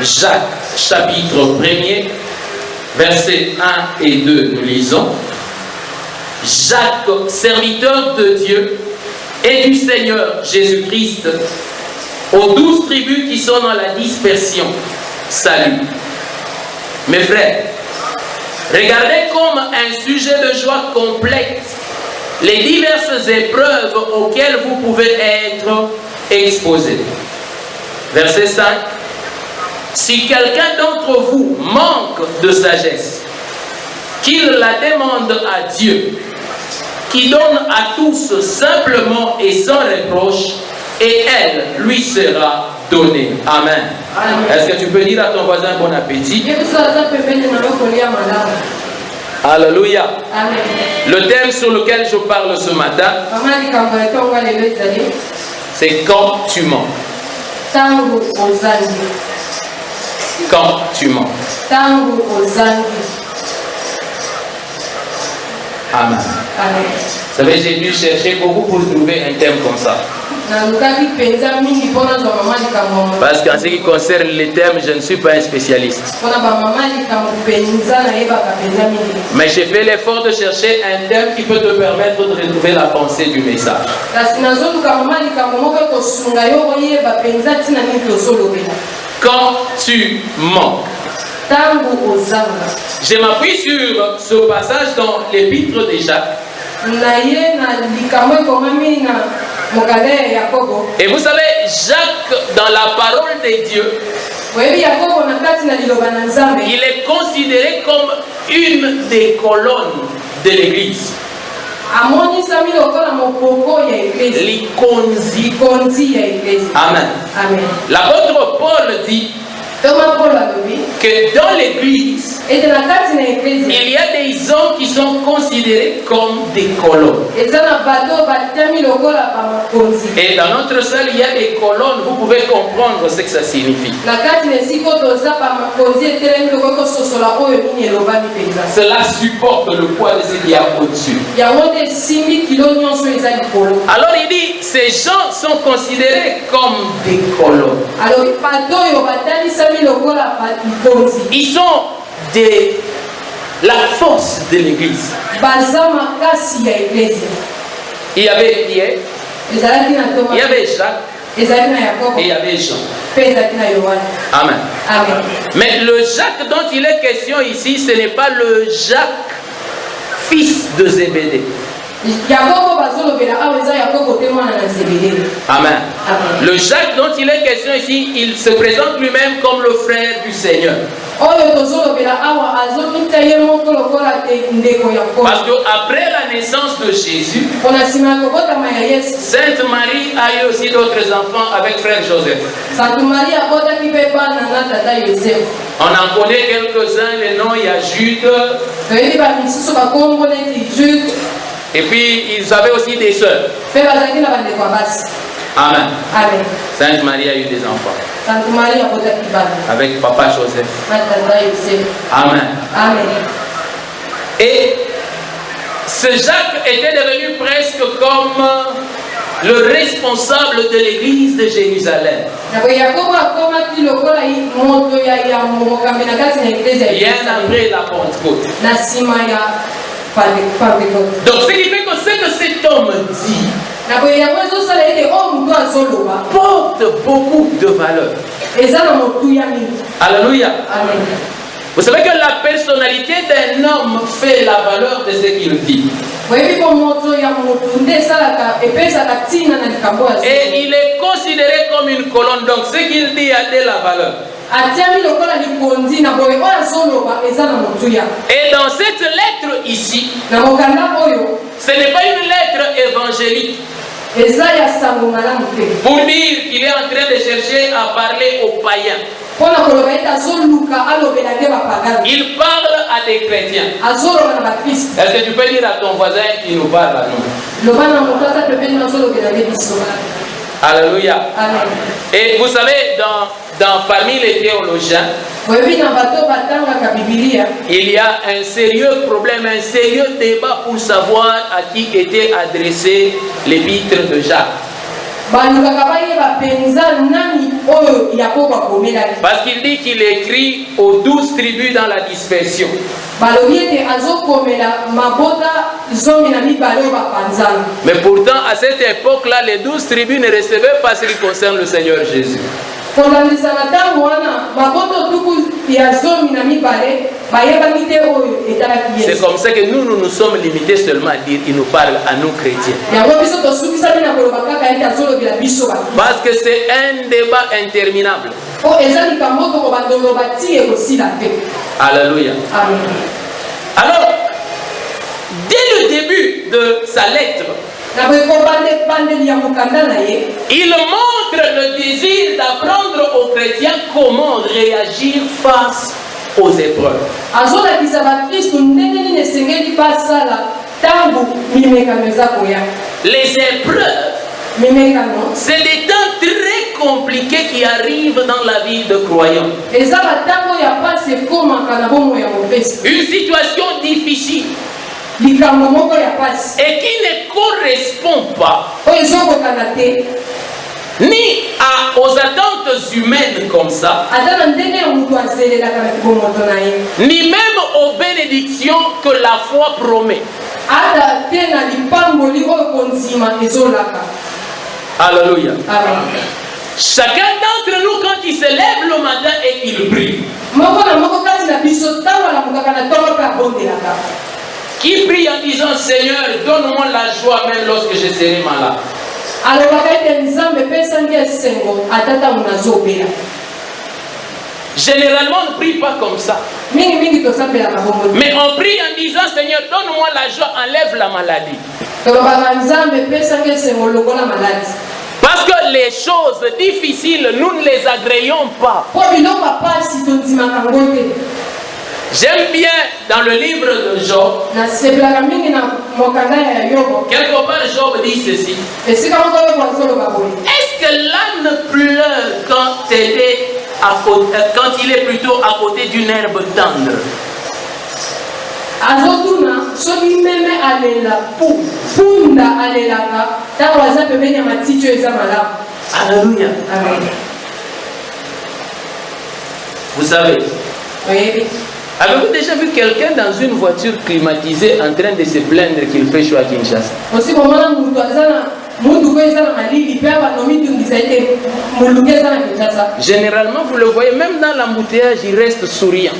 Jacques, chapitre 1er, versets 1 et 2, nous lisons. Jacques, serviteur de Dieu et du Seigneur Jésus-Christ, aux 12 tribus qui sont dans la dispersion, salut. Mes frères, regardez comme un sujet de joie complète les diverses épreuves auxquelles vous pouvez être exposés. Verset 5. Si quelqu'un d'entre vous manque de sagesse, qu'il la demande à Dieu, qui donne à tous simplement et sans reproche, et elle lui sera donnée. Amen. Est-ce que tu peux dire à ton voisin bon appétit? Alléluia. Amen. Le thème sur lequel je parle ce matin, c'est quand tu mens. Quand tu mens. Amen. Vous savez, j'ai dû chercher beaucoup pour trouver un thème comme ça. Parce qu'en ce qui concerne les thèmes, je ne suis pas un spécialiste. Mais j'ai fait l'effort de chercher un thème qui peut te permettre de retrouver la pensée du message. Quand tu mens. Je m'appuie sur ce passage dans l'épître de Jacques. Et vous savez, Jacques, dans la parole de Dieu, il est considéré comme une des colonnes de l'église. Amen. L'apôtre Paul dit que dans l'église, il y a des hommes qui sont considérés comme des colonnes. Et dans notre salle, il y a des colonnes, vous pouvez comprendre ce que ça signifie. Cela supporte le poids de ce qu'il y a au-dessus. Alors il dit, ces gens sont considérés comme des colonnes. Ils sont la force de l'église. Il y avait Pierre, il y avait Jacques, et il y avait Jean. Amen. Amen. Mais le Jacques dont il est question ici, ce n'est pas le Jacques, fils de Zébédée. Amen. Le Jacques dont il est question ici, il se présente lui-même comme le frère du Seigneur. Parce qu'après la naissance de Jésus, Sainte Marie a eu aussi d'autres enfants avec frère Joseph. On en connaît quelques-uns, les noms, il y a Jude. Et puis ils avaient aussi des sœurs. Amen. Amen. Sainte Marie a eu des enfants. Avec papa Joseph. Amen. Amen. Et ce Jacques était devenu presque comme le responsable de l'église de Jérusalem. Bien après la Pentecôte. Donc ce qui fait que ce que cet homme dit porte beaucoup de valeur. Alléluia. Amen. Vous savez que la personnalité d'un homme fait la valeur de ce qu'il dit. Et il est considéré comme une colonne. Donc ce qu'il dit a de la valeur. Et dans cette lettre ici, ce n'est pas une lettre évangélique pour dire qu'il est en train de chercher à parler aux païens. Il parle à des chrétiens. Est-ce que tu peux dire à ton voisin qui nous parle à nous? Alléluia. Amen. Et vous savez, parmi les théologiens, il y a un sérieux problème, un sérieux débat pour savoir à qui était adressé l'épître de Jacques. Parce qu'il dit qu'il écrit aux 12 tribus dans la dispersion. Mais pourtant, à cette époque-là, les 12 tribus ne recevaient pas ce qui concerne le Seigneur Jésus. C'est comme ça que nous nous sommes limités seulement à dire qu'il nous parle à nous chrétiens. Parce que c'est un débat interminable. Alléluia. Alors, dès le début de sa lettre, il montre le désir d'apprendre aux chrétiens comment réagir face aux épreuves. Les épreuves, c'est des temps très compliqués qui arrivent dans la vie de croyants. Une situation difficile. Et qui ne correspond pas ni aux attentes humaines comme ça, ni même aux bénédictions que la foi promet. Alléluia. Chacun d'entre nous, quand il se lève le matin et qu'il prie, qui prie en disant Seigneur, donne-moi la joie même lorsque je serai malade. Généralement, on ne prie pas comme ça. Mais on prie en disant Seigneur, donne-moi la joie, enlève la maladie. Parce que les choses difficiles, nous ne les agréons pas. J'aime bien dans le livre de Job, quelque part Job dit ceci. Est-ce que l'âne pleure quand il est plutôt à côté d'une herbe tendre? Alléluia. Vous savez, avez-vous déjà vu quelqu'un dans une voiture climatisée en train de se plaindre qu'il fait chaud à Kinshasa? Généralement, vous le voyez, même dans l'embouteillage, il reste souriant.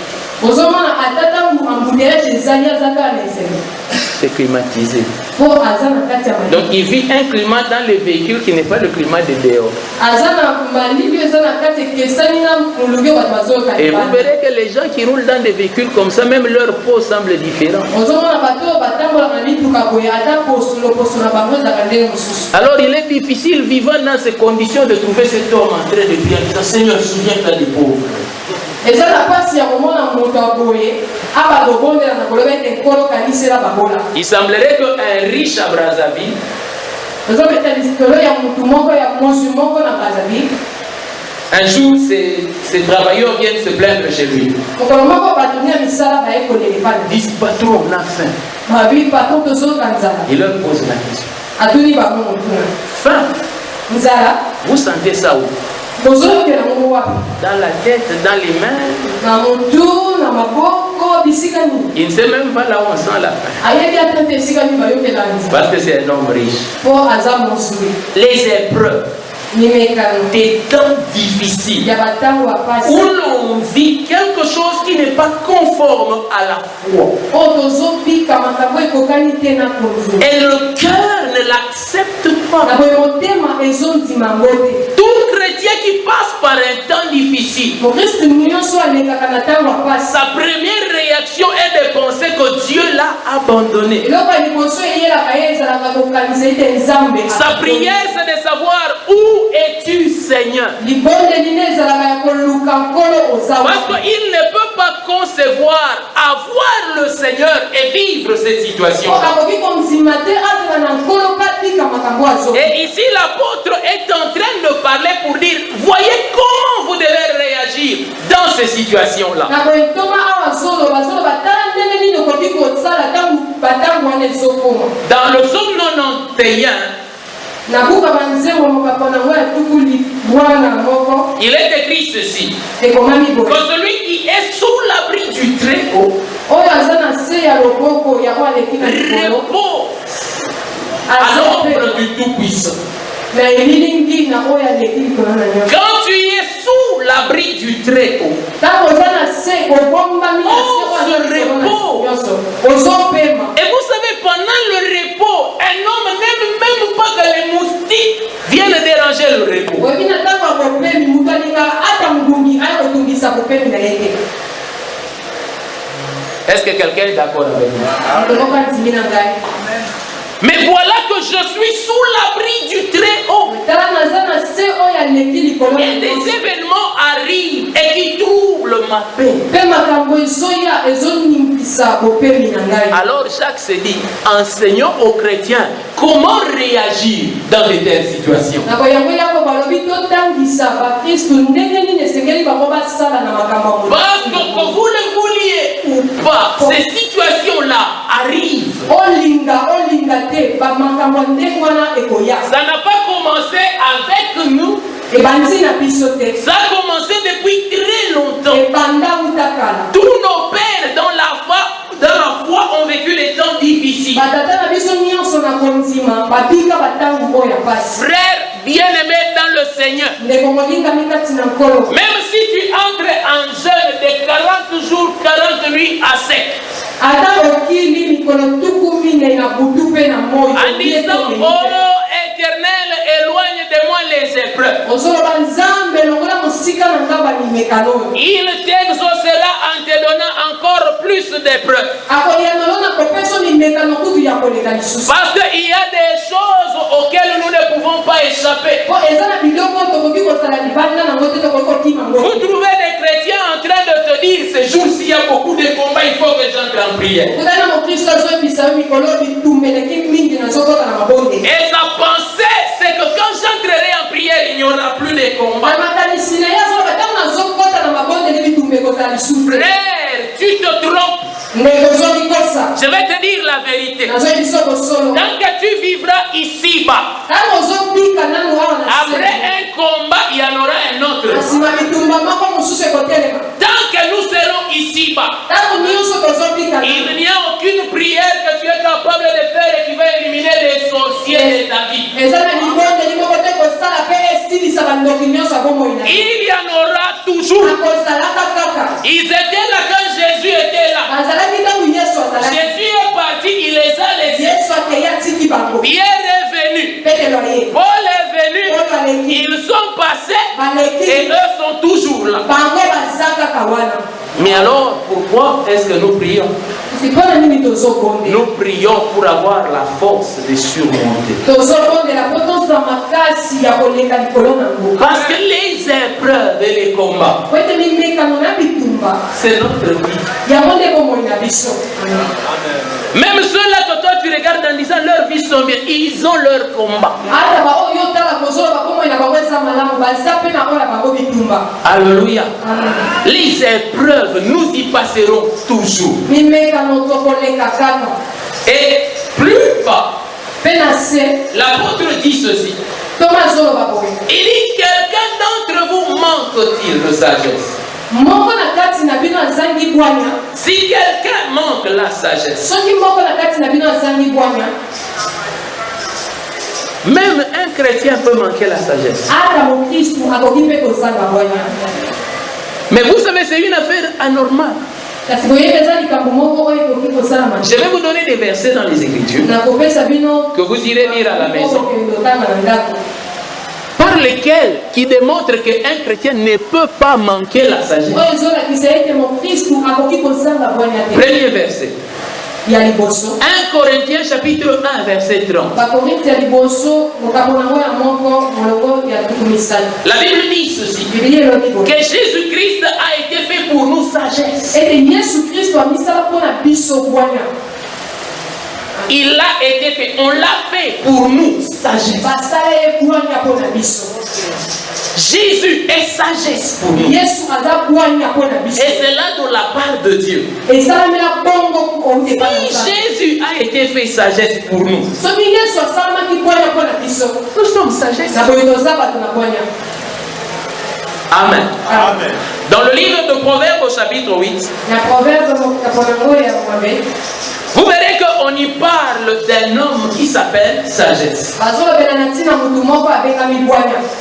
C'est climatisé. Donc il vit un climat dans les véhicules qui n'est pas le climat de dehors. Et vous verrez que les gens qui roulent dans des véhicules comme ça, même leur peau semble différente. Alors il est difficile vivant dans ces conditions de trouver cet homme en train de prier en disant Seigneur, souviens-toi des pauvres. Il semblerait qu'un riche à Brazzaville, un jour, ces travailleurs viennent se plaindre chez lui. Ils disent patron, on a faim. Il leur pose la question. Faim? Vous sentez ça où? Dans la tête, dans les mains. Il ne sait même pas là où on sent la faim. Parce que c'est un homme riche. Les épreuves, des temps difficiles, où l'on vit quelque chose qui n'est pas conforme à la foi. Et le cœur ne l'accepte pas. Tout chrétien qui passe par un temps difficile, sa première réaction est de penser que Dieu l'a abandonné. Sa prière, c'est de savoir où es-tu, Seigneur. Parce qu'il ne peut pas concevoir avoir le Seigneur et vivre cette situation. Et ici, l'apôtre est en train de parler pour dire, voyez comment vous devez réagir dans ces situations-là. Dans le psaume 91, Il est écrit ceci. Que celui qui est sous l'abri du Très-Haut repose à l'ombre du Tout-Puissant. Quand tu es sous l'abri du Très-Haut, on se repose. Et vous savez, pendant le repos, un homme n'aime même pas que les moustiques viennent déranger le repos. Est-ce que quelqu'un est d'accord avec moi? Mais voilà que je suis sous l'abri du Très-Haut. Et des événements arrivent et qui troublent ma paix. Alors Jacques se dit, enseignons aux chrétiens comment réagir dans de telles situations. Parce que vous le vouliez ou pas, ces situations-là arrivent. Ça n'a pas commencé avec nous. Ça a commencé depuis très longtemps. Tous nos pères dans la foi ont vécu les temps difficiles. Frères bien-aimés dans le Seigneur, même si tu entres en jeûne de 40 jours, 40 nuits à sec, en disant, oh Éternel, éloigne de moi les épreuves, il t'exaucera en te donnant encore plus d'épreuves. Parce qu'il y a des choses auxquelles nous ne pouvons pas échapper. Vous trouvez des chrétiens en train de te dire, ces jours-ci il y a beaucoup de combats, il faut que j'entre en prière. Et sa pensée, c'est que quand j'entrerai en prière, il n'y aura plus de combats. Frère, tu te trompes. Je vais te dire la vérité. Tant que tu vivras ici-bas, après un combat, il y en aura un autre. Tant que nous serons ici-bas, il n'y a aucune prière que tu es capable de faire qui va éliminer les sorciers de ta vie. Il y en aura toujours. Ils étaient là quand Jésus était là. Jésus est parti, il les a laissés. Pierre est venu. Paul est venu. Ils sont passés et eux sont toujours là. Mais alors, pourquoi est-ce que nous prions? Nous prions pour avoir la force de surmonter. Parce que les épreuves et les combats, c'est notre vie. Même ceux-là que toi tu regardes en disant leur vie sont bien, ils ont leur combat. Alléluia. Les épreuves, nous y passerons toujours. Et plus bas, l'apôtre dit ceci. Il dit, quelqu'un d'entre vous manque-t-il de sagesse? Si quelqu'un manque la sagesse, même un chrétien peut manquer la sagesse. Mais vous savez, c'est une affaire anormale. Je vais vous donner des versets dans les Écritures que vous irez lire à la maison, par lesquels qui démontrent qu'un chrétien ne peut pas manquer la sagesse. Premier verset. 1 Corinthiens chapitre 1 verset 30. La Bible dit ceci, que Jésus-Christ a été fait pour nous sagesse. Il a été fait, on l'a fait pour nous, sagesse. Jésus est sagesse pour nous. Et c'est là de la part de Dieu. Si Jésus a été fait sagesse pour nous, nous sommes sagesse. Amen. Amen. Dans le livre de Proverbes au chapitre 8, vous verrez qu'on y parle d'un homme qui s'appelle sagesse.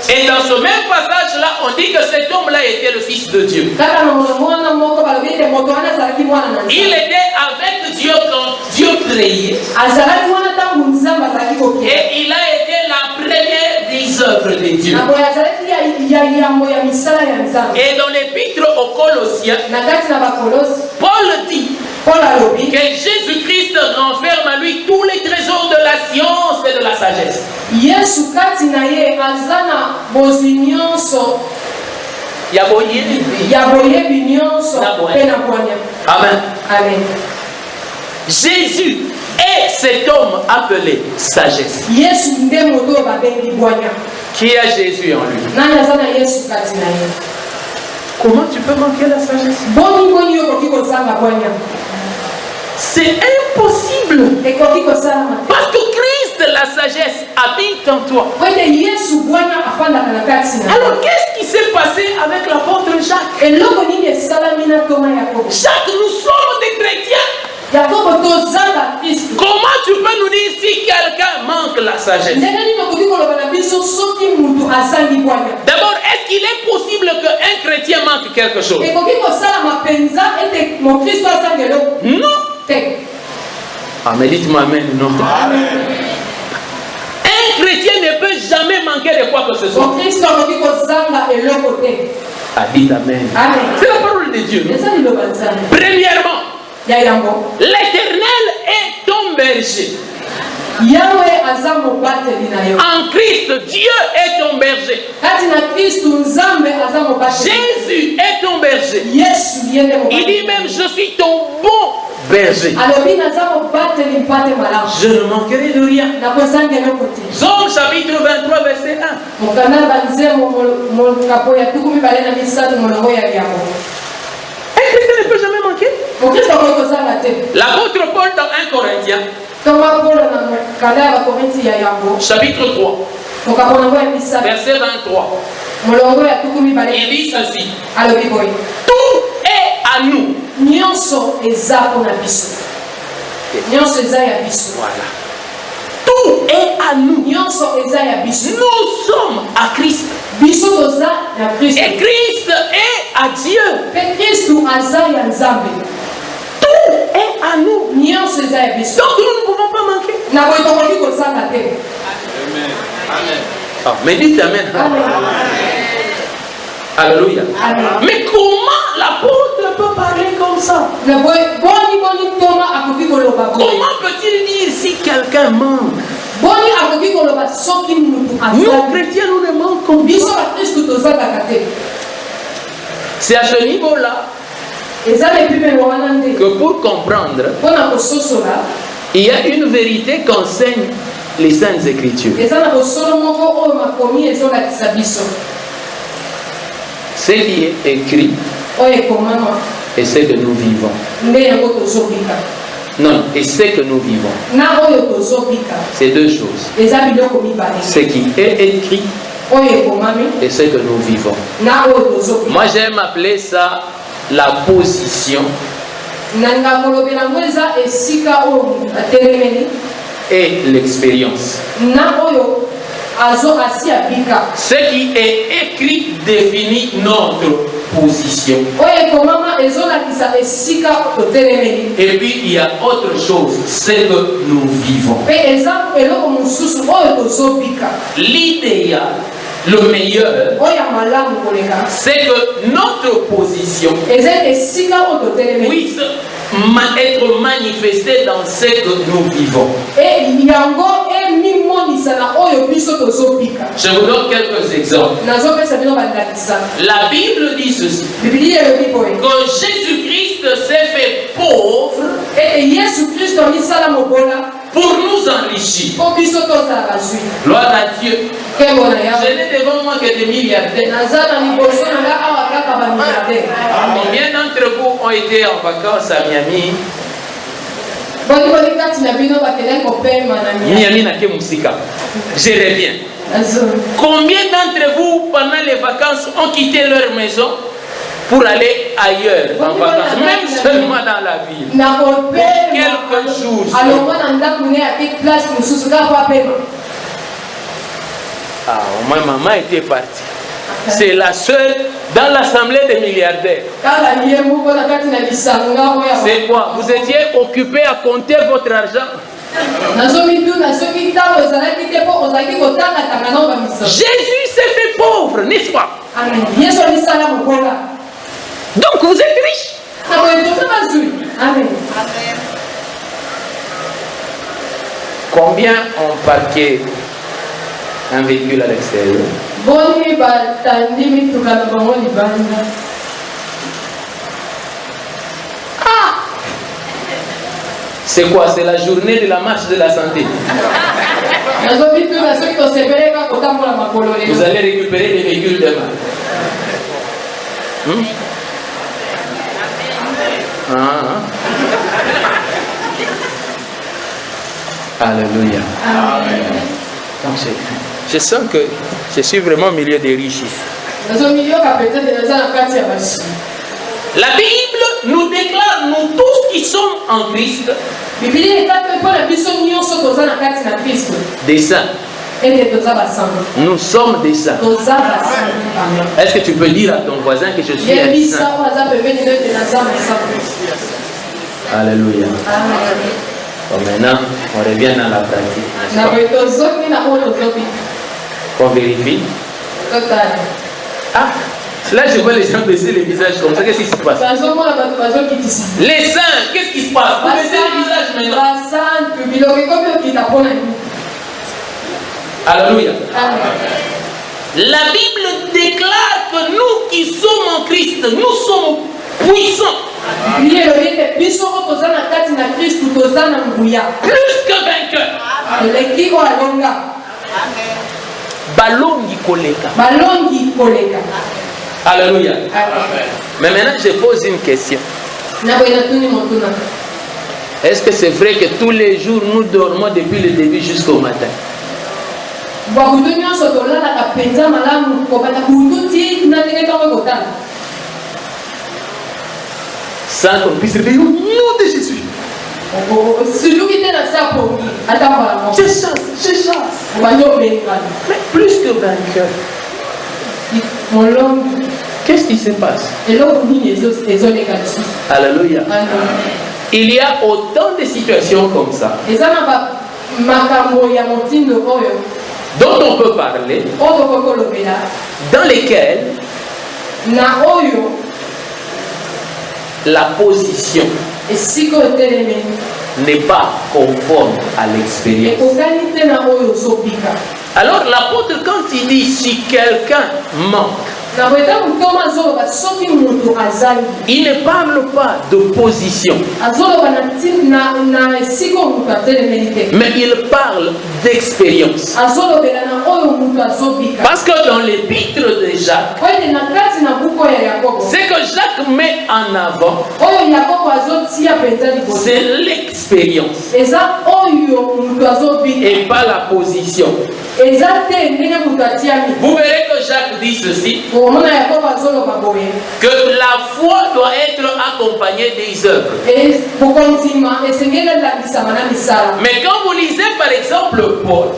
Et dans ce même passage-là, on dit que cet homme-là était le fils de Dieu. Il était avec Dieu quand Dieu créait. Et il a été la première des œuvres de Dieu. Et dans l'épître aux Colossiens, Paul dit que Jésus-Christ renferme à lui tous les trésors de la science et de la sagesse. Amen. Amen. Jésus est cet homme appelé sagesse. Qui a Jésus en lui? Comment tu peux manquer la sagesse? C'est impossible. Parce que Christ, la sagesse, habite en toi. Alors qu'est-ce qui s'est passé avec l'apôtre Jacques? Jacques, nous sommes des chrétiens. Comment tu peux nous dire si quelqu'un manque la sagesse? D'abord, est-ce qu'il est possible qu'un chrétien manque quelque chose? Non. Ah, mais dites-moi amen, non. Amen. Un chrétien ne peut jamais manquer de quoi que ce soit. Ah, dites amen. Amen. C'est la parole de Dieu. Premièrement, l'Éternel est ton berger. En Christ, Dieu est ton berger. Jésus est ton berger. Il dit même, je suis ton bon berger. Je ne manquerai de rien. Psaume chapitre 23, verset 1. Un chrétien ne peut jamais manquer. L'apôtre Paul dans 1 Corinthiens, chapitre 3, verset 23, il dit ceci: tout est à nous. Voilà. Tout est à nous. Nous sommes à Christ. Et Christ est à Dieu. Tout est à nous. Donc nous ne pouvons pas manquer. Amen. Amen. Oh, mais dites amen. Amen. Alléluia. Amen. Mais comment l'apôtre peut parler comme ça? Comment peut-il dire si quelqu'un manque? Nous chrétiens, nous ne manquons pas. C'est à ce niveau-là que pour comprendre, il y a une vérité qu'enseignent les Saintes Écritures. Ce qui est écrit et ce que nous vivons. Non, et ce que nous vivons. C'est deux choses. Ce qui est écrit et ce que nous vivons. Moi j'aime appeler ça la position et l'expérience. Ce qui est écrit définit notre position. Et puis il y a autre chose, c'est que nous vivons. L'idéal, le meilleur, c'est que notre position puisse être manifestée dans ce que nous vivons. Je vous donne quelques exemples. La Bible dit ceci, que Jésus-Christ s'est fait pauvre pour nous enrichir. Gloire à Dieu. Je n'ai devant moi que des milliardaires. Combien d'entre vous ont été en vacances à Miami? Miami n'a que Moussika. Je reviens. Combien d'entre vous, pendant les vacances, ont quitté leur maison pour aller ailleurs en vacances, même seulement dans la ville, pour quelques jours? Ah, au moins maman était partie. C'est la seule dans l'assemblée des milliardaires. C'est quoi? Vous étiez occupé à compter votre argent. Jésus s'est fait pauvre, n'est-ce pas? Donc vous êtes riche. Combien ont parqué un véhicule à l'extérieur? C'est quoi? C'est la journée de la marche de la santé. Vous allez récupérer les véhicules demain. Alléluia. Donc je sens que je suis vraiment au milieu des riches ici. La Bible nous déclare, nous tous qui sommes en Christ, des saints. Nous sommes des saints. Est-ce que tu peux dire à ton voisin que je suis un saint? Alléluia. Bon, maintenant, on revient dans la pratique. On vérifie. Ah, là je vois les gens baisser les visages comme ça. Qu'est-ce qui se passe? Les saints, qu'est-ce qui se passe? Vous baissez les visages maintenant. Alléluia. La Bible déclare que nous qui sommes en Christ, nous sommes puissants. Plus que vainqueurs. Balongi koleka. Alléluia. Mais maintenant je pose une question. Est-ce que c'est vrai que tous les jours nous dormons depuis le début jusqu'au matin? Sans qu'on puisse réveiller au nom de Jésus. Je chasse. Mais plus que vainqueur. Qu'est-ce qui se passe? Alléluia. Il y a autant de situations comme ça dont on peut parler, dans lesquelles la position n'est pas conforme à l'expérience. Alors l'apôtre, quand il dit si quelqu'un manque, il ne parle pas de position, mais il parle d'expérience. Parce que dans l'épître de Jacques, ce que Jacques met en avant, c'est l'expérience et pas la position. Vous verrez que Jacques dit ceci, que la foi doit être accompagnée des œuvres. Mais quand vous lisez par exemple Paul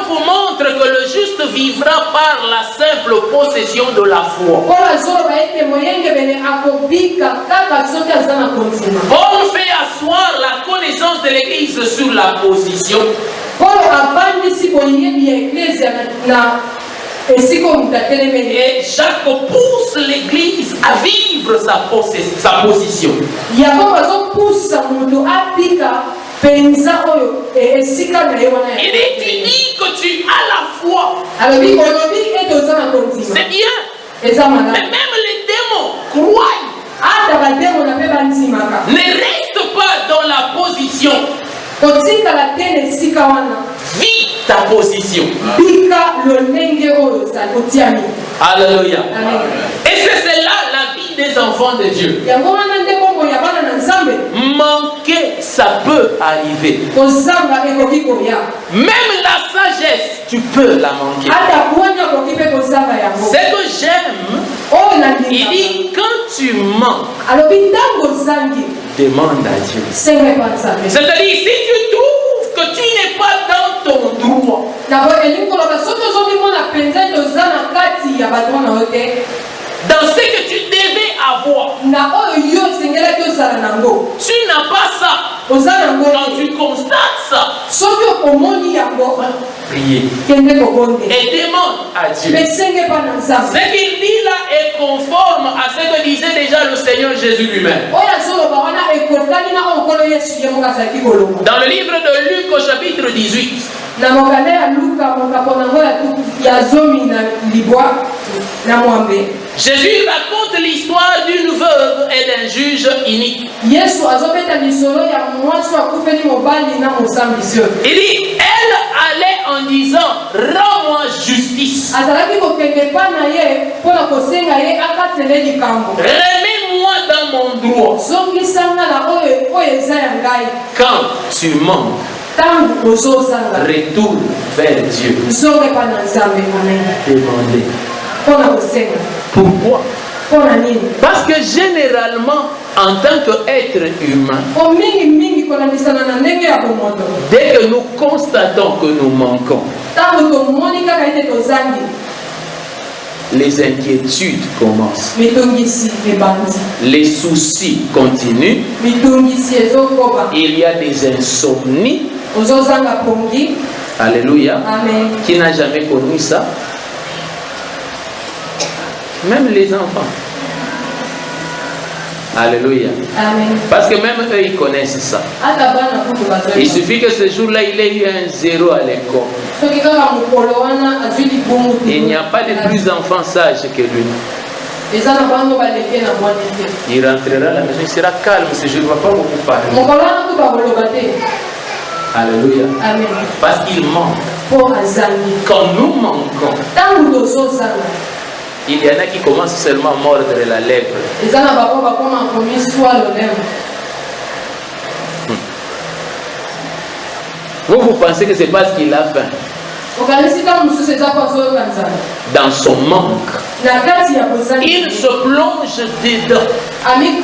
vous montre que le juste vivra par la simple possession de la foi. Paul fait asseoir la connaissance de l'Église sur la position. Et Jacques pousse l'Église à vivre sa position. Il dit que tu as la foi. C'est bien. Mais même les démons croient. Ne reste pas dans la position Vis ta position. Alléluia. Et c'est cela la vie des enfants de Dieu. Manquer, ça peut arriver. Même la sagesse, tu peux la manquer. Ce que j'aime, il dit quand tu manques, demande à Dieu. C'est-à-dire, si tu trouves que tu n'es pas dans ton droit, dans ce que tu devais avoir, tu n'as pas ça. Quand tu constates ça, prier et demande à Dieu. Ce qu'il dit là est conforme à ce que disait déjà le Seigneur Jésus lui-même. Dans le livre de Luc au chapitre 18, Jésus raconte l'histoire d'une veuve et d'un juge inique. Il dit, elle allait en disant, rends-moi justice. Remets-moi dans mon droit. Quand tu manques, retourne vers Dieu. Demandez. Pourquoi? Parce que généralement, en tant qu'être humain, dès que nous constatons que nous manquons, les inquiétudes commencent. Les soucis continuent. Il y a des insomnies. Alléluia. Amen. Qui n'a jamais connu ça? Même les enfants. Alléluia. Amen. Parce que même eux, ils connaissent ça. Il suffit que ce jour-là, il ait eu un 0 à l'école. Il n'y a pas de plus enfant sage que lui. Il rentrera à la maison, il sera calme ce jour, il ne va pas beaucoup parler. Alléluia. Amen. Parce qu'il manque. Quand nous manquons, il y en a qui commencent seulement à mordre la lèvre. Vous pensez que c'est parce qu'il a faim. Dans son manque, il se plonge dedans. Il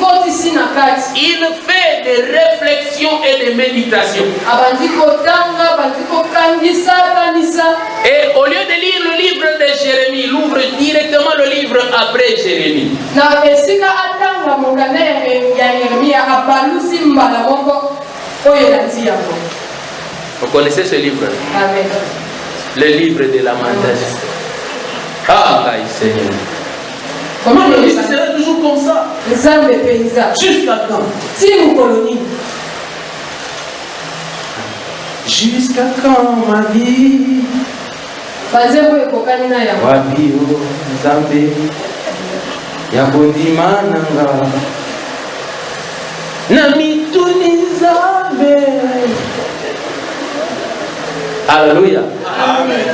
fait des réflexions et des méditations. Et au lieu de lire le livre de Jérémie, il ouvre directement le livre après Jérémie. Vous connaissez ce livre? Amen. Le livre de lamentation. Ah, Seigneur. Comment le ça sera toujours comme ça? Jusqu'à quand? Jusqu'à quand, ma vie? Wabio, Zambe, Yabodima Nanga, Namituni Zambe. Alléluia. Amen.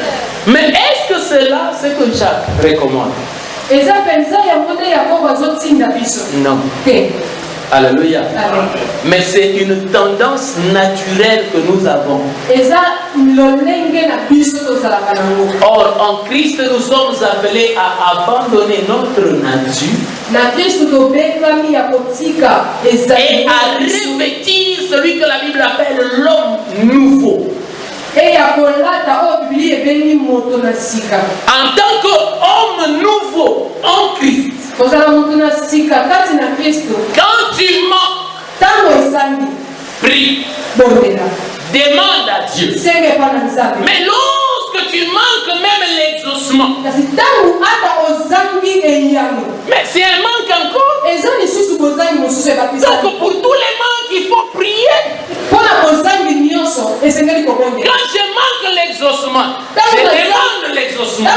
Mais est-ce que c'est là ce que Jacques recommande? Non. Alléluia. Amen. Mais c'est une tendance naturelle que nous avons. Or, en Christ, nous sommes appelés à abandonner notre nature et à revêtir celui que la Bible appelle l'homme nouveau. En tant qu'homme nouveau en Christ, quand tu manques, prie, demande à Dieu. Mais lorsque tu manques même l'exaucement, mais c'est un manque encore. Donc pour tous les manques, il faut prier. Quand je manque l'exaucement, je demande l'exaucement.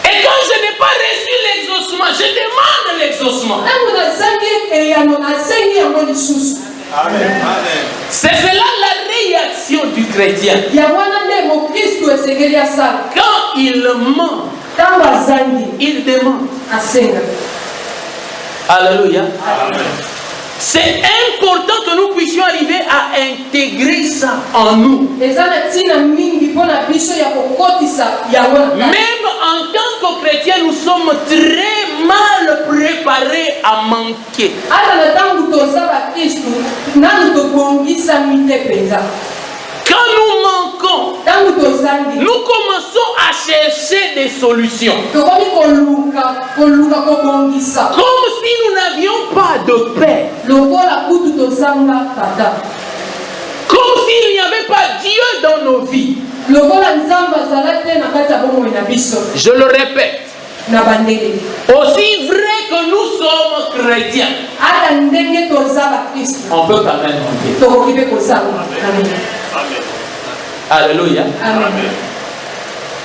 Et quand je n'ai pas reçu l'exaucement, l'exaucement, je demande l'exaucement. Amen. C'est cela la réaction du chrétien. Quand il ment, il demande. Alléluia. Amen. C'est important que nous puissions arriver à intégrer ça en nous. Même en tant que chrétiens, nous sommes très mal préparés à manquer. Quand nous manquons, nous commençons à chercher des solutions. Comme si nous n'avions pas de paix. Comme s'il n'y avait pas Dieu dans nos vies. Je le répète. Aussi vrai que nous sommes chrétiens, on peut quand même manquer. Alléluia. Amen.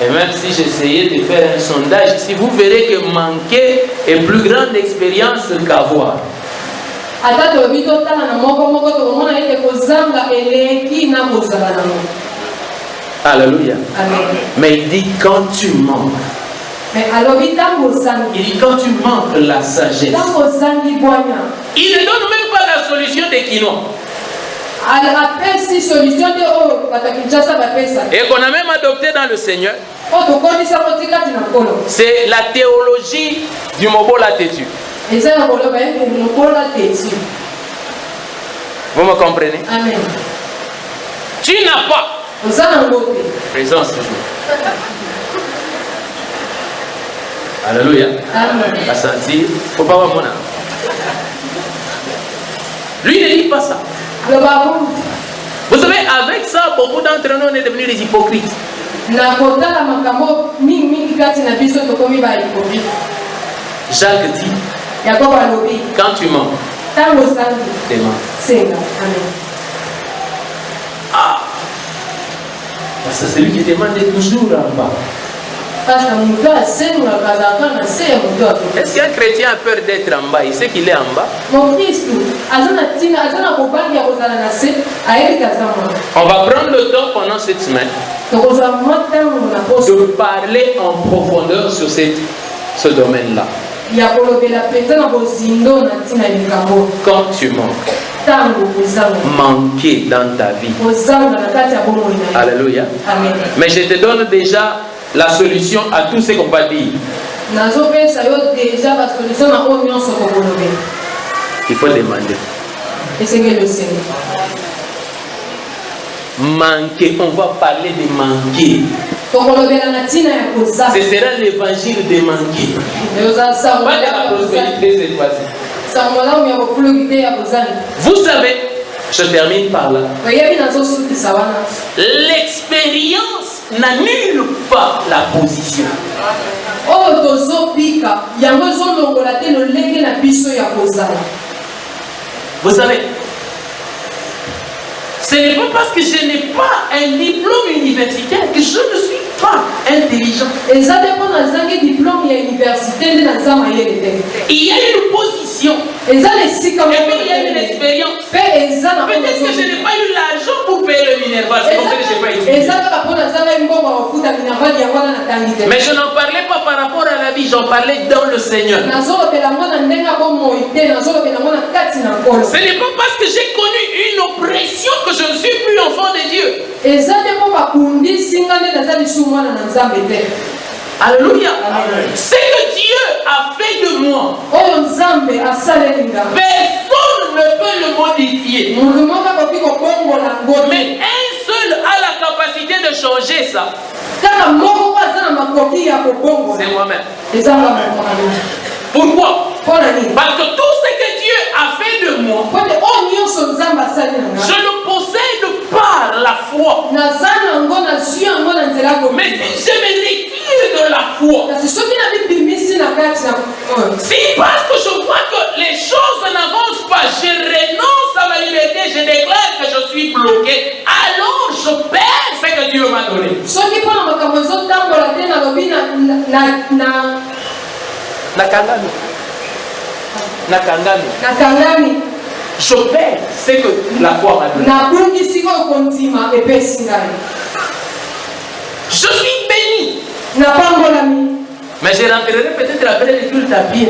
Et même si j'essayais de faire un sondage, si vous verrez que manquer est plus grande expérience qu'avoir. Alléluia. Amen. Mais il dit quand tu manques. Il dit quand tu manques la sagesse. Il ne donne même pas la solution des quinois. Et qu'on a même adopté dans le Seigneur. C'est la théologie du Mobola Tétu. Vous me comprenez? Amen. Tu n'as pas présence toujours. Alléluia. Amen. La sentir, faut pas voir mon âme. Lui ne dit pas ça. Vous savez, avec ça, beaucoup d'entre nous, on est devenus des hypocrites. Jacques dit, quand tu mens, demande. Ah, parce que c'est lui qui demande toujours en bas. Est-ce qu'un chrétien a peur d'être en bas? Il sait qu'il est en bas. On va prendre le temps pendant cette semaine de parler en profondeur sur ce domaine-là. Quand tu manques, manquer dans ta vie. Alléluia. Amen. Mais je te donne déjà la solution à tout ce qu'on va dire. Il faut demander. Manquer, on va parler de manquer. Ce sera l'évangile de manquer. Pas de la prospérité cette fois-ci. Vous savez, je termine par là. L'expérience n'annule pas la position. Vous savez, ce n'est pas parce que je n'ai pas un diplôme universitaire que je ne suis pas intelligent. Il y a une position. Et puis il y a une expérience. Peut-être que je n'ai pas eu l'argent pour payer le Minerval. C'est pour ça que je n'ai pas étudié. Mais je n'en parlais pas par rapport à la vie, j'en parlais dans le Seigneur. Ce n'est pas parce que j'ai connu une oppression que je ne suis plus enfant de Dieu. Alléluia. Ce que Dieu a fait de moi, personne ne peut le modifier. Mais un seul a la capacité de changer ça. C'est moi-même. Pourquoi? Parce que tout ce que Dieu a fait de moi, je le possède par la foi. Mais si je me retire de la foi, si parce que je vois que les choses n'avancent pas, je renonce à ma liberté, je déclare que je suis bloqué, alors je perds ce que Dieu m'a donné. Nakangami. Nakangami. Nakangami. Je perds ce que la foi m'a donné. Je suis béni. Mais je rentrerai peut-être après le culte à pied.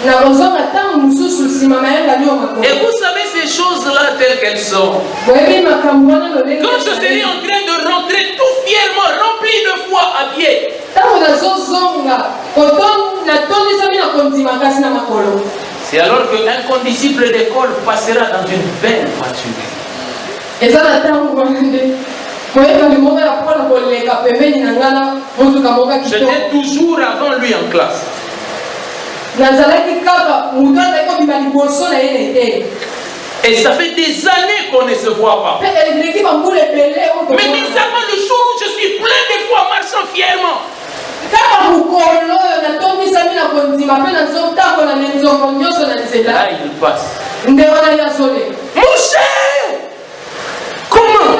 Et vous savez ces choses-là telles qu'elles sont. Quand je serai en train de rentrer tout fièrement, rempli de foi à pied. C'est alors qu'un condisciple d'école passera dans une belle voiture. J'étais toujours avant lui en classe. Et ça fait des années qu'on ne se voit pas. Mais bizarrement, le jour où je suis plein de foi, marchant fièrement, là il passe. Mon cher, comment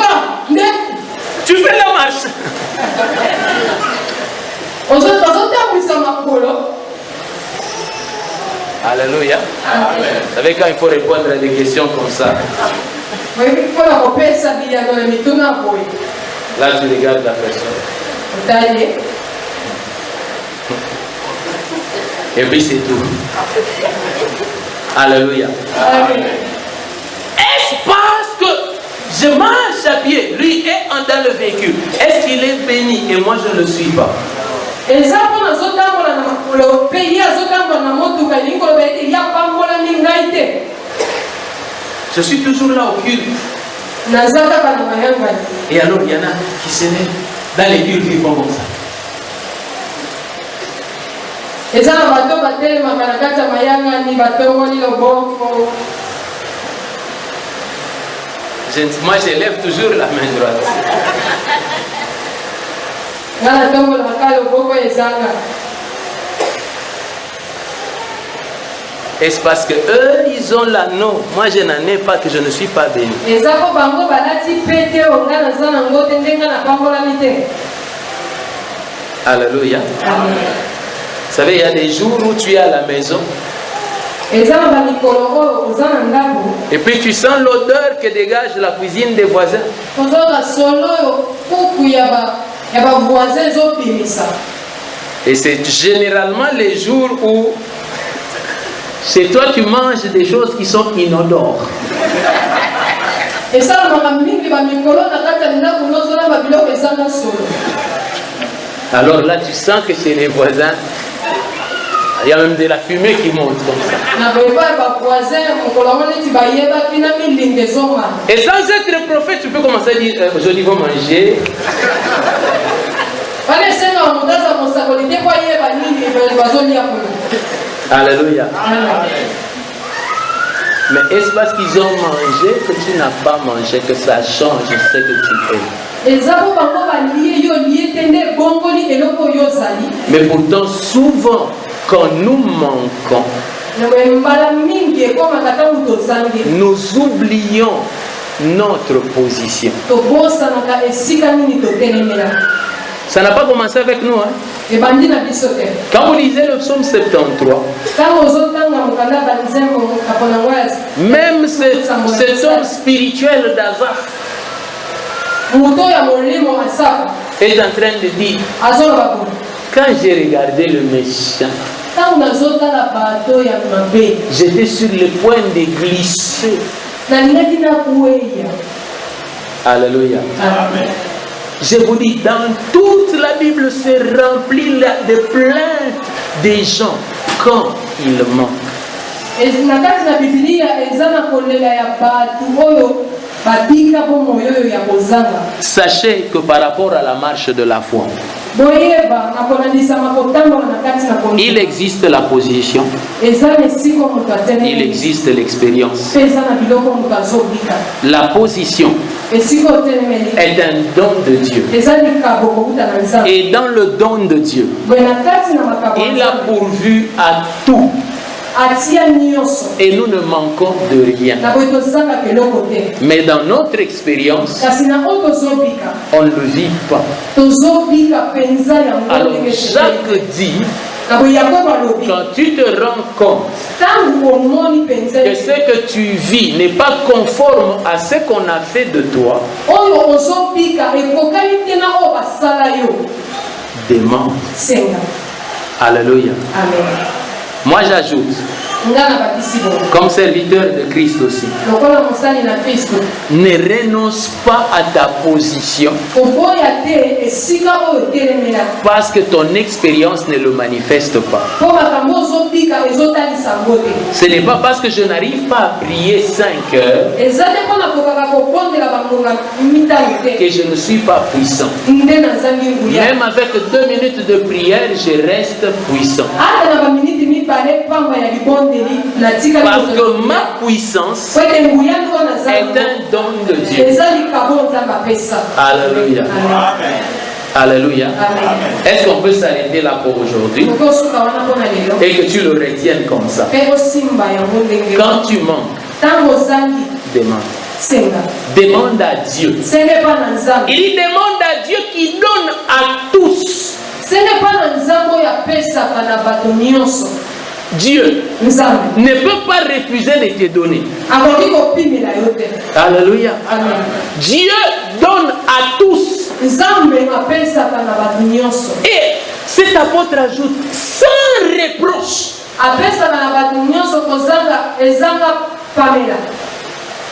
tu fais la marche? Alléluia. Vous savez quand il faut répondre à des questions comme ça. Là tu regardes la personne. Et puis c'est tout. Alléluia. Est-ce parce que je marche à pied, lui est dans le véhicule, est-ce qu'il est béni et moi je ne le suis pas? Je suis toujours là au culte. Et alors il y en a qui se lèvent dans les cultes qui font comme ça. Moi je lève toujours la main droite. Est-ce parce que eux ils ont l'anneau, moi je n'en ai pas, que je ne suis pas béni? Alléluia. Vous savez, il y a des jours où tu es à la maison et puis tu sens l'odeur que dégage la cuisine des voisins. Et c'est généralement les jours où chez toi tu manges des choses qui sont inodores. Alors là tu sens que chez les voisins il y a même de la fumée qui monte comme ça. Et sans être prophète, tu peux commencer à dire aujourd'hui ils vont manger. Alléluia. Mais est-ce parce qu'ils ont mangé que tu n'as pas mangé que ça change ce que tu es? Mais pourtant souvent quand nous manquons, nous oublions notre position. Ça n'a pas commencé avec nous. Hein? Quand vous lisez le psaume 73, même cet homme spirituel d'Azaph est en train de dire, quand j'ai regardé le méchant, j'étais sur le point de glisser. Alléluia. Amen. Je vous dis, dans toute la Bible, c'est rempli de plaintes des gens quand ils manquent. Sachez que par rapport à la marche de la foi, il existe la position, il existe l'expérience. La position est un don de Dieu. Et dans le don de Dieu, il a pourvu à tout. Et nous ne manquons de rien. Mais dans notre expérience, on ne le vit pas. Alors Jacques dit, Quand tu te rends compte que ce que tu vis n'est pas conforme à ce qu'on a fait de toi, demande. Alléluia. Amen. Moi j'ajoute, comme serviteur de Christ aussi, ne renonce pas à ta position parce que ton expérience ne le manifeste pas. Ce n'est pas parce que je n'arrive pas à prier 5 heures que je ne suis pas puissant. Même avec 2 minutes de prière, je reste puissant. Parce que ma puissance est un don de Dieu. Alléluia. Alléluia. Est-ce qu'on peut s'arrêter là pour aujourd'hui et que tu le retiennes comme ça? Quand tu manques, demande. Demande à Dieu. Il demande à Dieu qui donne à tous. Dieu ne peut pas refuser de te donner. Alléluia. Dieu donne à tous. Et cet apôtre ajoute sans reproche.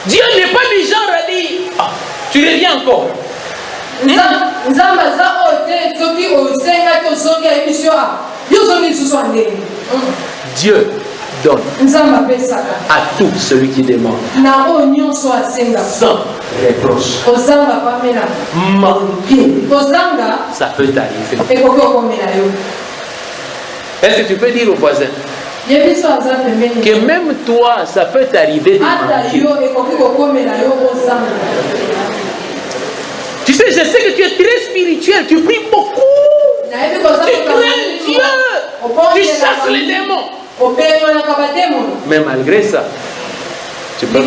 Dieu n'est pas du genre à dire ah, tu reviens encore. Dieu donne à tout celui qui demande sans reproche. Manquer, ça peut t'arriver. Est-ce que tu peux dire au voisin que même toi, ça peut t'arriver de manquer? Tu sais, je sais que tu es très spirituel, tu pries beaucoup, tu crains Dieu, tu chasses les démons. Mais malgré ça, tu peux.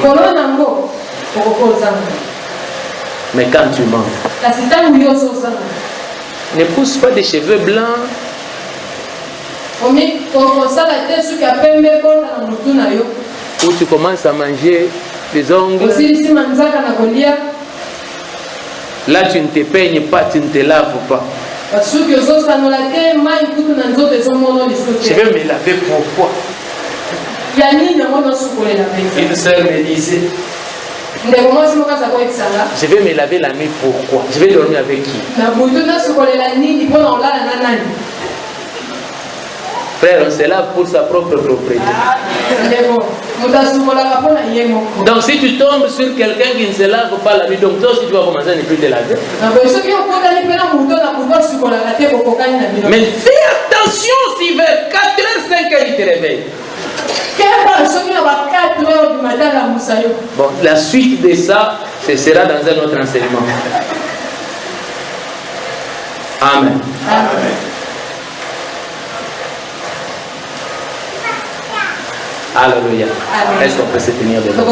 Mais quand tu manques, ne pousse pas des cheveux blancs. Où tu commences à manger des ongles. Là, tu ne te peignes pas, tu ne te laves pas. Je vais me laver pourquoi? Une sœur me disait, je vais me laver la nuit pourquoi? Je vais dormir avec qui? Frère, on se lave pour sa propre propriété. Donc si tu tombes sur quelqu'un qui ne se lave pas la nuit, donc toi aussi tu vas commencer à ne plus te laver. Mais fais attention si vers 4h, 5h il te réveille. Bon, la suite de ça, ce sera dans un autre enseignement. Amen. Amen. Alléluia. Est-ce qu'on peut se tenir debout?